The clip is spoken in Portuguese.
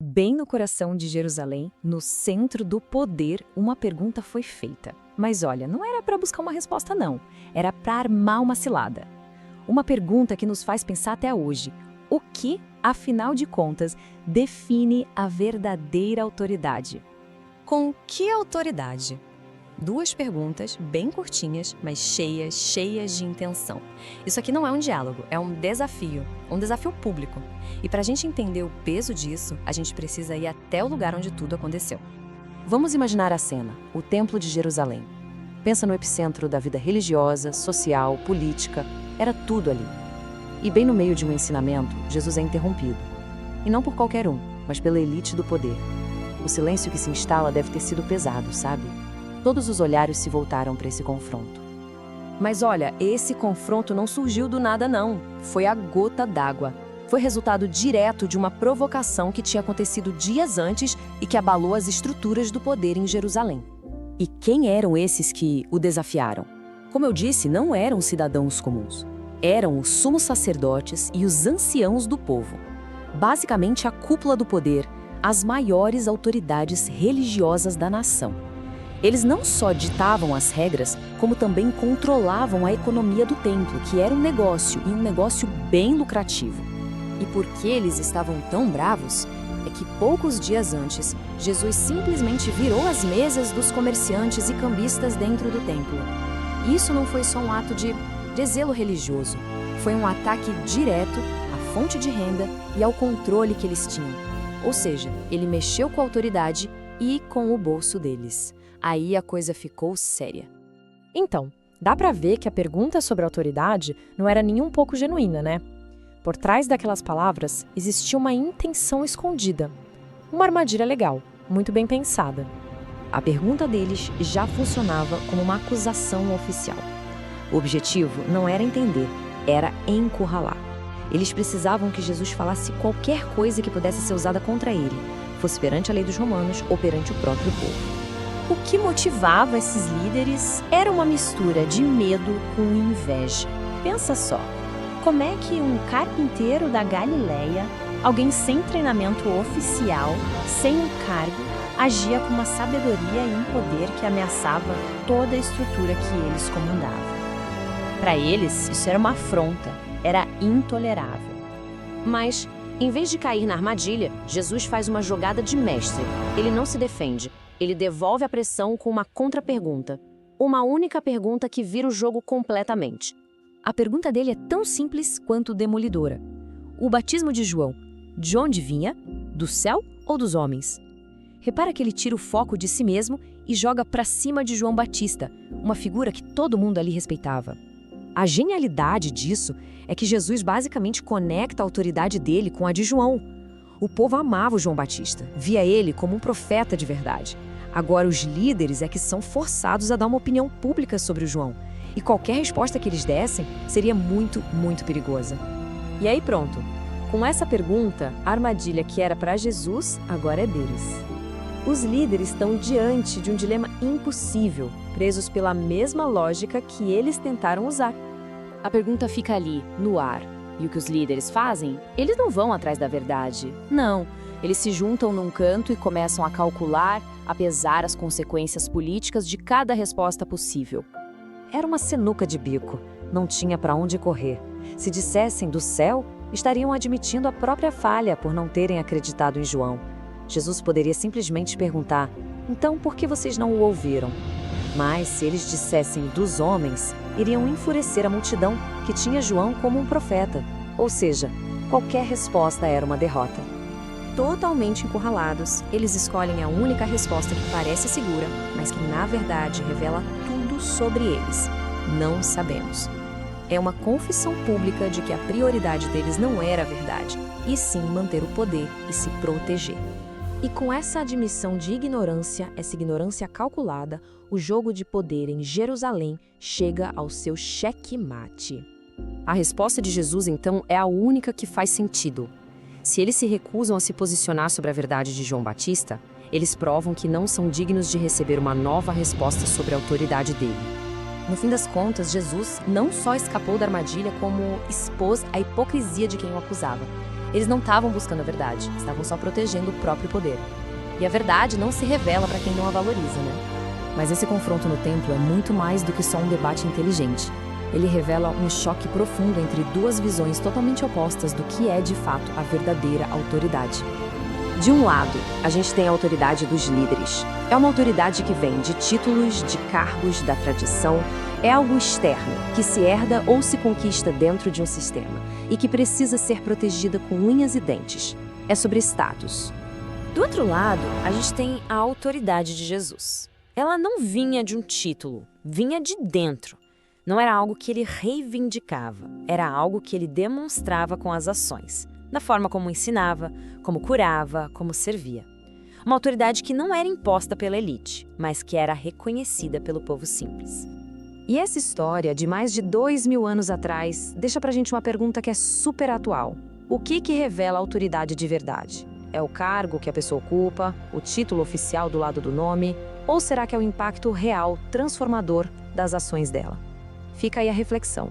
Bem no coração de Jerusalém, no centro do poder, uma pergunta foi feita. Mas olha, não era para buscar uma resposta não, era para armar uma cilada. Uma pergunta que nos faz pensar até hoje. O que, afinal de contas, define a verdadeira autoridade? Com que autoridade? Duas perguntas bem curtinhas, mas cheias de intenção. Isso aqui não é um diálogo, é um desafio público. E para a gente entender o peso disso, a gente precisa ir até o lugar onde tudo aconteceu. Vamos imaginar a cena, o Templo de Jerusalém. Pensa no epicentro da vida religiosa, social, política, era tudo ali. E bem no meio de um ensinamento, Jesus é interrompido. E não por qualquer um, mas pela elite do poder. O silêncio que se instala deve ter sido pesado, sabe? Todos os olhares se voltaram para esse confronto. Mas olha, esse confronto não surgiu do nada não. Foi a gota d'água. Foi resultado direto de uma provocação que tinha acontecido dias antes e que abalou as estruturas do poder em Jerusalém. E quem eram esses que o desafiaram? Como eu disse, não eram cidadãos comuns. Eram os sumos sacerdotes e os anciãos do povo. Basicamente a cúpula do poder, as maiores autoridades religiosas da nação. Eles não só ditavam as regras, como também controlavam a economia do templo, que era um negócio, e um negócio bem lucrativo. E por que eles estavam tão bravos? É que poucos dias antes, Jesus simplesmente virou as mesas dos comerciantes e cambistas dentro do templo. E isso não foi só um ato de zelo religioso, foi um ataque direto à fonte de renda e ao controle que eles tinham. Ou seja, ele mexeu com a autoridade e com o bolso deles. Aí a coisa ficou séria. Então, dá pra ver que a pergunta sobre a autoridade não era nem um pouco genuína, né? Por trás daquelas palavras existia uma intenção escondida. Uma armadilha legal, muito bem pensada. A pergunta deles já funcionava como uma acusação oficial. O objetivo não era entender, era encurralar. Eles precisavam que Jesus falasse qualquer coisa que pudesse ser usada contra ele, fosse perante a lei dos romanos ou perante o próprio povo. O que motivava esses líderes era uma mistura de medo com inveja. Pensa só, como é que um carpinteiro da Galileia, alguém sem treinamento oficial, sem um cargo, agia com uma sabedoria e um poder que ameaçava toda a estrutura que eles comandavam? Para eles, isso era uma afronta, era intolerável. Mas, em vez de cair na armadilha, Jesus faz uma jogada de mestre. Ele não se defende. Ele devolve a pressão com uma contra-pergunta. Uma única pergunta que vira o jogo completamente. A pergunta dele é tão simples quanto demolidora. O batismo de João, de onde vinha? Do céu ou dos homens? Repara que ele tira o foco de si mesmo e joga para cima de João Batista, uma figura que todo mundo ali respeitava. A genialidade disso é que Jesus basicamente conecta a autoridade dele com a de João. O povo amava o João Batista, via ele como um profeta de verdade. Agora os líderes é que são forçados a dar uma opinião pública sobre o João. E qualquer resposta que eles dessem seria muito perigosa. E aí pronto. Com essa pergunta, a armadilha que era para Jesus, agora é deles. Os líderes estão diante de um dilema impossível, presos pela mesma lógica que eles tentaram usar. A pergunta fica ali, no ar. E o que os líderes fazem? Eles não vão atrás da verdade. Não. Eles se juntam num canto e começam a calcular, a pesar as consequências políticas de cada resposta possível. Era uma sinuca de bico. Não tinha para onde correr. Se dissessem do céu, estariam admitindo a própria falha por não terem acreditado em João. Jesus poderia simplesmente perguntar: então por que vocês não o ouviram? Mas se eles dissessem dos homens, iriam enfurecer a multidão que tinha João como um profeta. Ou seja, qualquer resposta era uma derrota. Totalmente encurralados, eles escolhem a única resposta que parece segura, mas que na verdade revela tudo sobre eles. Não sabemos. É uma confissão pública de que a prioridade deles não era a verdade, e sim manter o poder e se proteger. E com essa admissão de ignorância, essa ignorância calculada, o jogo de poder em Jerusalém chega ao seu checkmate. A resposta de Jesus, então, é a única que faz sentido. Se eles se recusam a se posicionar sobre a verdade de João Batista, eles provam que não são dignos de receber uma nova resposta sobre a autoridade dele. No fim das contas, Jesus não só escapou da armadilha, como expôs a hipocrisia de quem o acusava. Eles não estavam buscando a verdade, estavam só protegendo o próprio poder. E a verdade não se revela para quem não a valoriza, né? Mas esse confronto no templo é muito mais do que só um debate inteligente. Ele revela um choque profundo entre duas visões totalmente opostas do que é, de fato, a verdadeira autoridade. De um lado, a gente tem a autoridade dos líderes. É uma autoridade que vem de títulos, de cargos, da tradição. É algo externo, que se herda ou se conquista dentro de um sistema e que precisa ser protegida com unhas e dentes. É sobre status. Do outro lado, a gente tem a autoridade de Jesus. Ela não vinha de um título, vinha de dentro. Não era algo que ele reivindicava, era algo que ele demonstrava com as ações, na forma como ensinava, como curava, como servia. Uma autoridade que não era imposta pela elite, mas que era reconhecida pelo povo simples. E essa história, de mais de 2000 anos atrás, deixa pra gente uma pergunta que é super atual. O que revela a autoridade de verdade? É o cargo que a pessoa ocupa, o título oficial do lado do nome, ou será que é o impacto real, transformador das ações dela? Fica aí a reflexão.